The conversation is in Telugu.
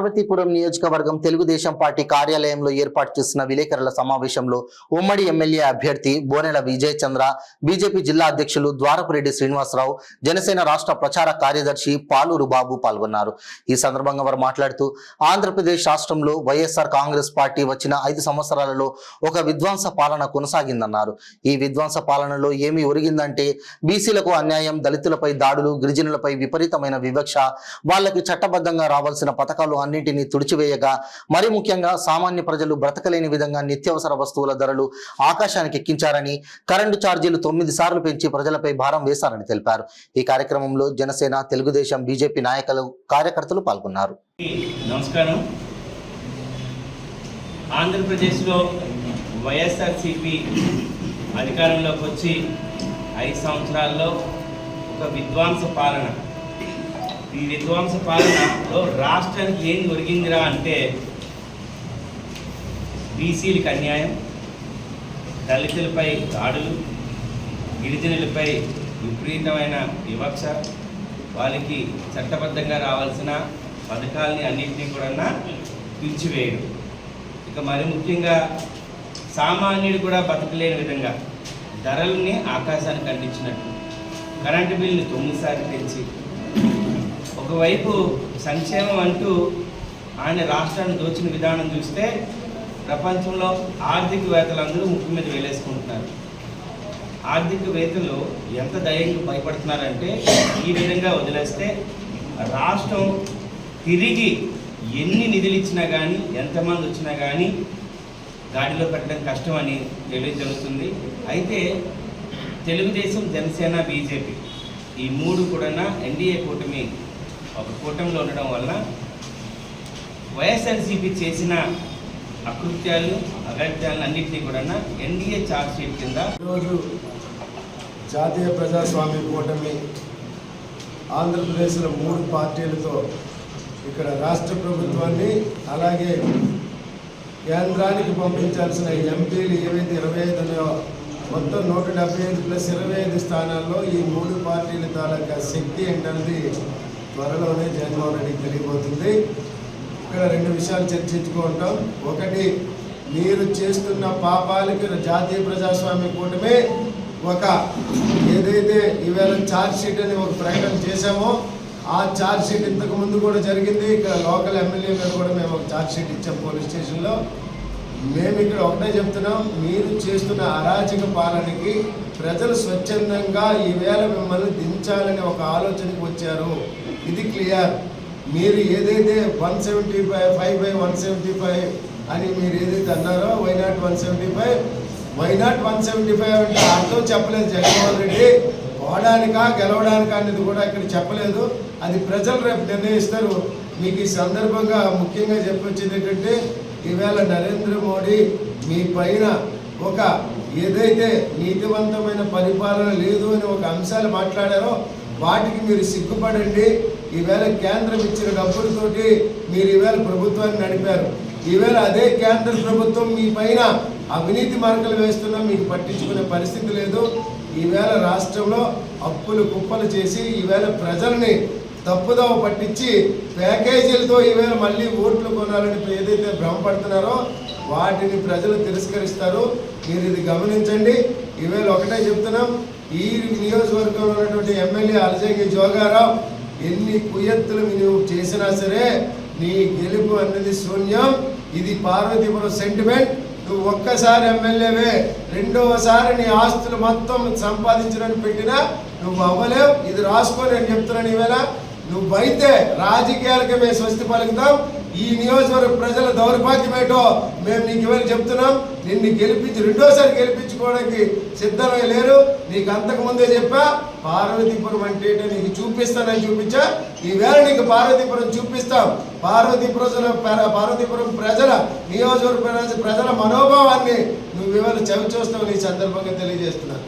పార్వతీపురం నియోజకవర్గం తెలుగుదేశం పార్టీ కార్యాలయంలో ఏర్పాటు చేసిన విలేకరుల సమావేశంలో ఉమ్మడి ఎమ్మెల్యే అభ్యర్థి బోనెల విజయ్ చంద్ర, బీజేపీ జిల్లా అధ్యక్షులు ద్వారపురెడ్డి శ్రీనివాసరావు, జనసేన రాష్ట్ర ప్రచార కార్యదర్శి పాలూరు బాబు పాల్గొన్నారు. ఈ సందర్భంగా వారు మాట్లాడుతూ ఆంధ్రప్రదేశ్ రాష్ట్రంలో వైఎస్ఆర్ కాంగ్రెస్ పార్టీ వచ్చిన 5 సంవత్సరాలలో ఒక విధ్వంస పాలన కొనసాగిందన్నారు. ఈ విధ్వంస పాలనలో ఏమి ఒరిగిందంటే బీసీలకు అన్యాయం, దళితులపై దాడులు, గిరిజనులపై విపరీతమైన వివక్ష, వాళ్ళకి చట్టబద్ధంగా రావాల్సిన పథకాలు అన్నింటినీ తుడిచివేయగా, మరి ముఖ్యంగా సామాన్య ప్రజలు బ్రతకలేని విధంగా నిత్యావసర వస్తువుల ధరలు ఆకాశానికి ఎక్కించారని, కరెంటు ఛార్జీలు 9 సార్లు పెంచి ప్రజలపై భారం వేశారని తెలిపారు. ఈ కార్యక్రమంలో జనసేన, తెలుగుదేశం, బీజేపీ నాయకులు, కార్యకర్తలు పాల్గొన్నారు. నమస్కారం. ఆంధ్రప్రదేశ్లో వైఎస్ఆర్సీపీ అధికారంలోకి వచ్చి 5 సంవత్సరాల్లో ఒక విధ్వంస పాలన. ఈ విధ్వంస పాలనలో రాష్ట్రానికి ఏం ఒరిగిందిరా అంటే బీసీలకు అన్యాయం, దళితులపై దాడులు, గిరిజనులపై విపరీతమైన వివక్ష, వాళ్ళకి చట్టబద్ధంగా రావాల్సిన పథకాలని అన్నింటినీ కూడా పిలిచివేయడం. ఇక మరి ముఖ్యంగా సామాన్యుడు కూడా బతకలేని విధంగా ధరలని ఆకాశానికి అందించినట్టు, కరెంటు బిల్లుని 9 సార్లు పెంచి, ఒకవైపు సంక్షేమం అంటూ ఆయన రాష్ట్రాన్ని దోచిన విధానం చూస్తే ప్రపంచంలో ఆర్థికవేత్తలందరూ ముక్కు మీద వేలేసుకుంటున్నారు. ఆర్థికవేత్తలు ఎంత ధైర్యంగా భయపడుతున్నారంటే ఈ విధంగా వదిలేస్తే రాష్ట్రం తిరిగి ఎన్ని నిధులు ఇచ్చినా కానీ, ఎంతమంది వచ్చినా కానీ గాడిలో పెట్టడం కష్టమని తెలియజేస్తుంది. అయితే తెలుగుదేశం, జనసేన, బీజేపీ ఈ 3 కూడా ఎన్డీఏ కూటమి ఒక కూటమిలో ఉండడం వల్ల వైఎస్ఆర్సీపీ చేసిన అకృత్యాలు, అగత్యాలను అన్నింటినీ కూడా ఎన్డీఏ ఛార్జ్ షీట్ కింద ఈరోజు జాతీయ ప్రజాస్వామ్య కూటమి ఆంధ్రప్రదేశ్లో 3 పార్టీలతో ఇక్కడ రాష్ట్ర ప్రభుత్వాన్ని, అలాగే కేంద్రానికి పంపించాల్సిన ఎంపీలు ఏవైతే 25 ఉన్నాయో మొత్తం 175 ప్లస్ 25 స్థానాల్లో ఈ 3 పార్టీల తాలూకా శక్తి ఏంటన్నది త్వరలోనే జగన్మోహన్ రెడ్డికి తెలియబోతుంది. ఇక్కడ 2 విషయాలు చర్చించుకుంటాం. ఒకటి, మీరు చేస్తున్న పాపాలకి జాతీయ ప్రజాస్వామ్య కూటమి ఒక ఏదైతే ఈవేళ ఛార్జ్ షీట్ అని ఒక ప్రకటన చేశామో ఆ ఛార్జ్ షీట్ ఇంతకు ముందు కూడా జరిగింది. ఇక్కడ లోకల్ ఎమ్మెల్యే మీద కూడా మేము ఒక ఛార్జ్ షీట్ ఇచ్చాం పోలీస్ స్టేషన్లో. మేము ఇక్కడ ఒకటే చెప్తున్నాం, మీరు చేస్తున్న అరాచక పాలనకి ప్రజలు స్వచ్ఛందంగా ఈవేళ మిమ్మల్ని దించాలని ఒక ఆలోచనకు వచ్చారు. ఇది క్లియర్. మీరు ఏదైతే 175 అని మీరు ఏదైతే అన్నారో వైనాట్ 175 అంటే అర్థం చెప్పలేదు జగన్మోహన్ రెడ్డి. పోవడానికా గెలవడానికా అనేది కూడా ఇక్కడ చెప్పలేదు. అది ప్రజలు రేపు నిర్ణయిస్తారు. మీకు ఈ సందర్భంగా ముఖ్యంగా చెప్పొచ్చేది ఏంటంటే ఈవేళ నరేంద్ర మోడీ మీ పైన ఒక ఏదైతే నీతివంతమైన పరిపాలన లేదు అని ఒక అంశాలు మాట్లాడారో వాటికి మీరు సిగ్గుపడండి. ఈవేళ కేంద్రం ఇచ్చిన డబ్బులతోటి మీరు ఈవేళ ప్రభుత్వాన్ని నడిపారు. ఈవేళ అదే కేంద్ర ప్రభుత్వం మీ పైన అవినీతి మరకలు వేస్తున్నా మీకు పట్టించుకునే పరిస్థితి లేదు. ఈవేళ రాష్ట్రంలో అప్పులు కుప్పలు చేసి ఈవేళ ప్రజల్ని తప్పుదోవ పట్టించి ప్యాకేజీలతో ఈవేళ మళ్ళీ ఓట్లు కొనాలని ఏదైతే భ్రమపడుతున్నారో వాటిని ప్రజలు తిరస్కరిస్తారు. మీరు ఇది గమనించండి. ఈవేళ ఒకటే చెప్తున్నాం, ఈ నియోజకవర్గంలో ఉన్నటువంటి ఎమ్మెల్యే అలజంగి జోగారావు ఎన్ని కుయత్తులు నువ్వు చేసినా సరే నీ గెలుపు అన్నది శూన్యం. ఇది పార్వతీపురం సెంటిమెంట్. నువ్వు ఒక్కసారి ఎమ్మెల్యేవే, రెండవసారి నీ ఆస్తులు మొత్తం సంపాదించడానికి పెట్టినా నువ్వు అవ్వలేవు. ఇది రాసుకొని నేను చెప్తున్నాను. ఈవేళ నువ్వైతే రాజకీయాలకే మేము స్వస్తి పలుకుతాం. ఈ నియోజకవర్గ ప్రజల దౌర్భాగ్యమేటో మేము నీకు ఇవాళ చెప్తున్నాం. నిన్ను గెలిపించి రెండోసారి గెలిపించుకోవడానికి సిద్ధమై లేరు. నీకు అంతకుముందే చెప్పా పార్వతీపురం అంటే నీకు చూపిస్తానని చూపించా. ఈవేళ నీకు పార్వతీపురం చూపిస్తాం. పార్వతీపురం ప్రజల నియోజకవర్గ ప్రజల మనోభావాన్ని నువ్వు ఇవాళ చవి చూస్తావు. నీ సందర్భంగా తెలియజేస్తున్నాను.